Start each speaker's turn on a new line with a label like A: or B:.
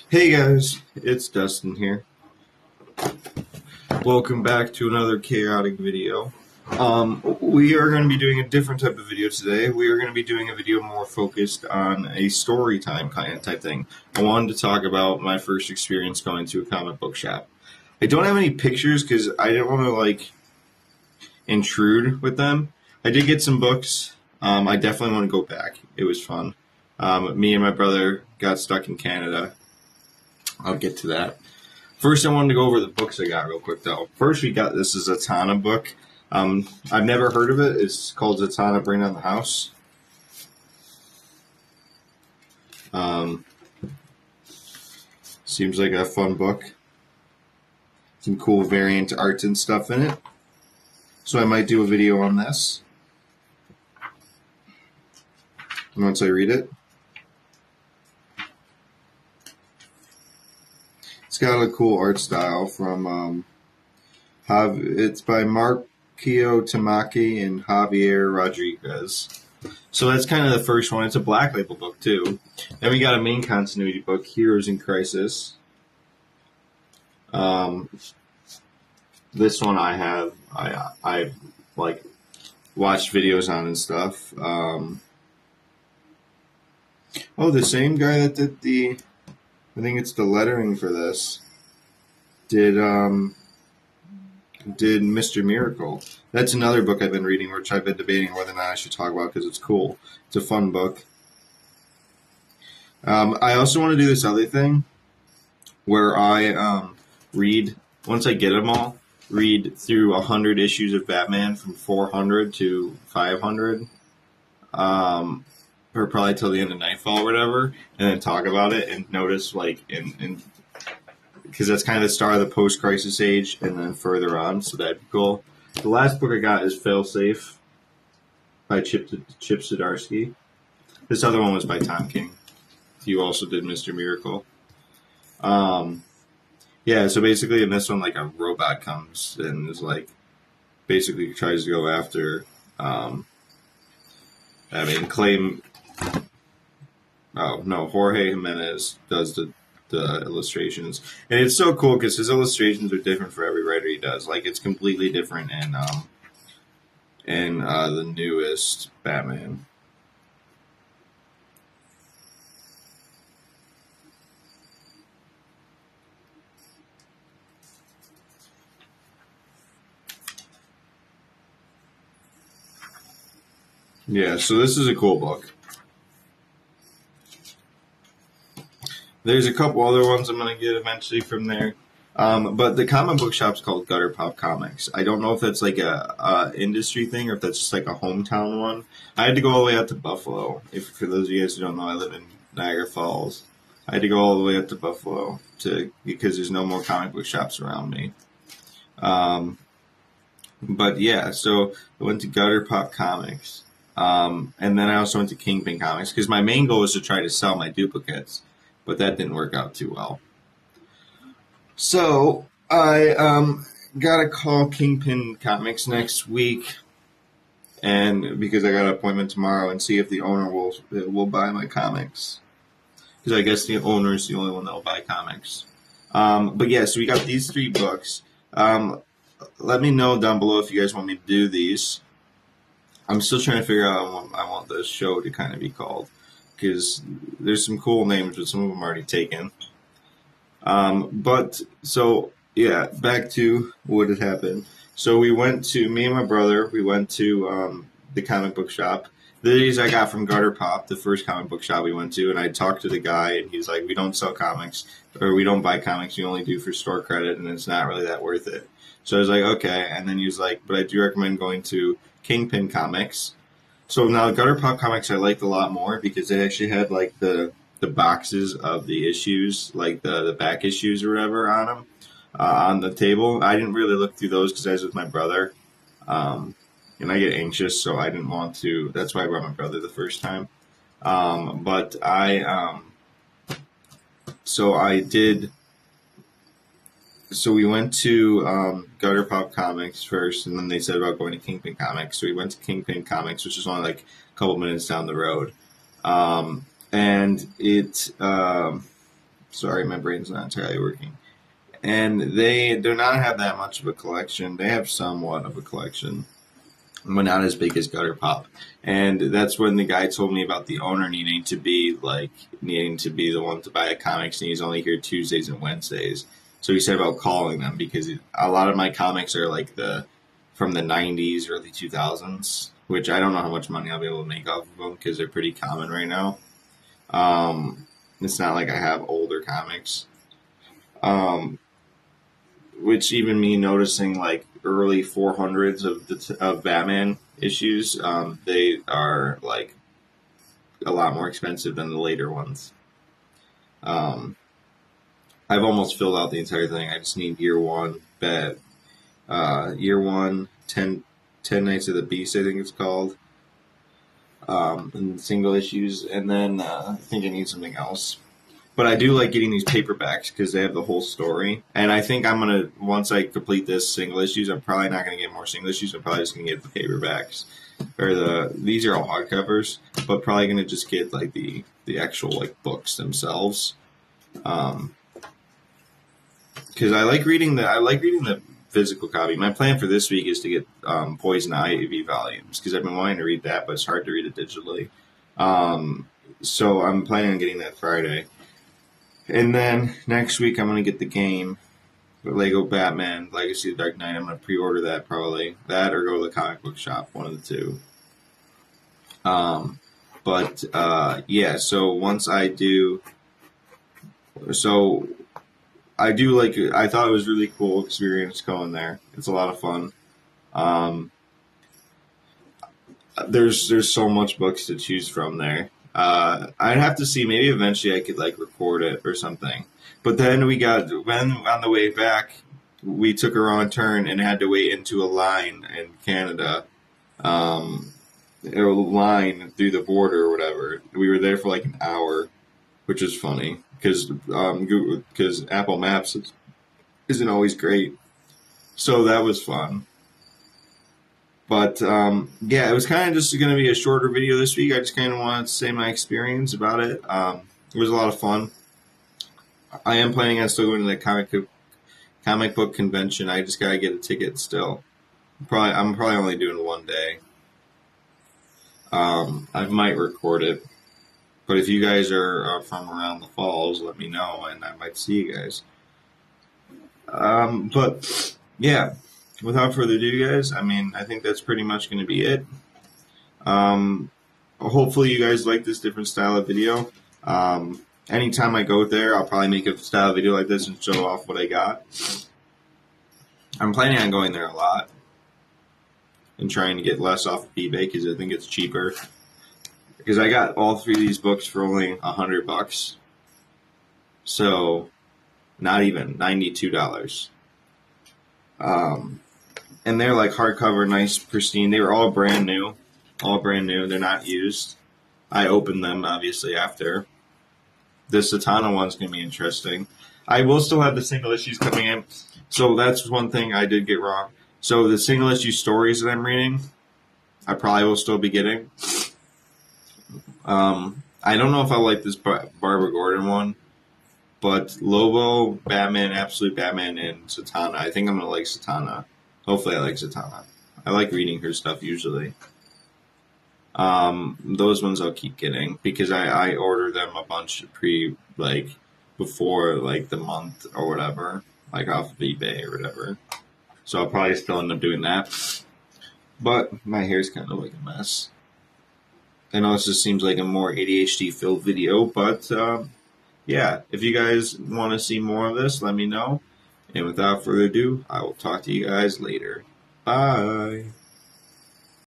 A: Hey guys, it's Dustin here. Welcome back to another chaotic video. We are going to be doing a different type of video today. We are going to be doing a video more focused on a story time kind of type thing. I wanted to talk about my first experience going to a comic book shop. I don't have any pictures because I didn't want to intrude with them. I did get some books. I definitely want to go back. It was fun. Me and my brother got stuck in Canada. I'll get to that. First, I wanted to go over the books I got real quick, though. First, we got this is a Zatanna book. I've never heard of it. It's called Zatanna Bring Down the House. Seems like a fun book. Some cool variant art and stuff in it. So I might do a video on this once I read it. It's got a cool art style from it's by Marcio Tamaki and Javier Rodriguez. So that's kind of the first one. It's a Black Label book too. Then we got a main continuity book, Heroes in Crisis. This one I have. I watched videos on and stuff. The same guy that did the. I think it's the lettering for this. Did Mr. Miracle. That's another book I've been reading, which I've been debating whether or not I should talk about because it's cool. It's a fun book. I also want to do this other thing where I read, once I get them all, read through 100 issues of Batman from 400 to 500. Or probably till the end of Nightfall or whatever, and then talk about it and notice, because that's kind of the start of the post-crisis age and then further on, so that'd be cool. The last book I got is Failsafe by Chip Zdarsky. This other one was by Tom King. He also did Mr. Miracle. So basically in this one, a robot comes and is basically tries to go after, Jorge Jimenez does the illustrations, and it's so cool because his illustrations are different for every writer he does. It's completely different in the newest Batman. Yeah, so this is a cool book. There's a couple other ones I'm going to get eventually from there. But the comic book shop's called Gutter Pop Comics. I don't know if that's a industry thing or if that's just a hometown one. I had to go all the way out to Buffalo. For those of you guys who don't know, I live in Niagara Falls. I had to go all the way up to Buffalo because there's no more comic book shops around me. But yeah, so I went to Gutter Pop Comics. And then I also went to Kingpin Comics because my main goal was to try to sell my duplicates. But that didn't work out too well. So I got to call Kingpin Comics next week, and because I got an appointment tomorrow, and see if the owner will buy my comics. Because I guess the owner is the only one that will buy comics. But yeah, so we got these 3 books. Let me know down below if you guys want me to do these. I'm still trying to figure out what I want the show to kind of be called. Because there's some cool names, but some of them are already taken. Back to what had happened. So me and my brother, we went to the comic book shop. These I got from Gutter Pop, the first comic book shop we went to, and I talked to the guy, and he's like, we don't sell comics, or we don't buy comics, we only do for store credit, and it's not really that worth it. So I was like, okay, and then he was like, but I do recommend going to Kingpin Comics. So now Gutter Pop Comics I liked a lot more because they actually had the boxes of the issues, the back issues or whatever on them on the table. I didn't really look through those because I was with my brother, and I get anxious, so I didn't want to. That's why I brought my brother the first time. So we went to Gutter Pop Comics first, and then they said about going to Kingpin Comics. So we went to Kingpin Comics, which is only a couple minutes down the road. And it Sorry, my brain's not entirely working. And they do not have that much of a collection. They have somewhat of a collection, but not as big as Gutter Pop. And that's when the guy told me about the owner needing to be the one to buy the comics, and he's only here Tuesdays and Wednesdays. So he said about calling them because a lot of my comics are like from the 90s, early 2000s, which I don't know how much money I'll be able to make off of them because they're pretty common right now. It's not like I have older comics. Which even me noticing like early 400s of Batman issues, they are like a lot more expensive than the later ones. I've almost filled out the entire thing. I just need year one, 10 Nights of the Beast, I think it's called, and single issues, and then I think I need something else. But I do like getting these paperbacks because they have the whole story. And I think I'm going to, once I complete this single issues, I'm probably not going to get more single issues. I'm probably just going to get the paperbacks. These are all hardcovers, but probably going to just get like the actual like books themselves. Because I like reading the physical copy. My plan for this week is to get Poison Ivy volumes because I've been wanting to read that, but it's hard to read it digitally. So I'm planning on getting that Friday. And then next week I'm going to get the game, Lego Batman, Legacy of the Dark Knight. I'm going to pre-order that probably. That or go to the comic book shop, one of the two. Yeah, so once I do... So I do like it. I thought it was a really cool experience going there. It's a lot of fun. There's so much books to choose from there. I'd have to see. Maybe eventually I could like record it or something. But then when on the way back, we took a wrong turn and had to wait into a line in Canada, a line through the border or whatever. We were there for like an hour, which is funny because Apple Maps isn't always great. So that was fun. But, yeah, it was kind of just going to be a shorter video this week. I just kind of wanted to say my experience about it. It was a lot of fun. I am planning on still going to the comic book convention. I just got to get a ticket still. I'm probably only doing one day. I might record it. But if you guys are from around the falls, let me know, and I might see you guys. But, yeah. Without further ado, guys, I think that's pretty much going to be it. Hopefully you guys like this different style of video. Anytime I go there, I'll probably make a style video like this and show off what I got. I'm planning on going there a lot and trying to get less off of eBay because I think it's cheaper. Because I got all three of these books for only $100. So, not even, $92. And they're like hardcover, nice, pristine. They were all brand new. They're not used. I opened them, obviously, after. The Satana one's going to be interesting. I will still have the single issues coming in. So that's one thing I did get wrong. So the single issue stories that I'm reading, I probably will still be getting. I don't know if I like this Barbara Gordon one. But Lobo, Batman, Absolute Batman, and Satana. I think I'm going to like Satana. Hopefully I like Satana. I like reading her stuff usually. Those ones I'll keep getting because I order them a bunch before the month or whatever, like off of eBay or whatever. So I'll probably still end up doing that. But my hair's kind of like a mess. I know this just seems like a more ADHD filled video, but yeah, if you guys want to see more of this, let me know. And without further ado, I will talk to you guys later. Bye.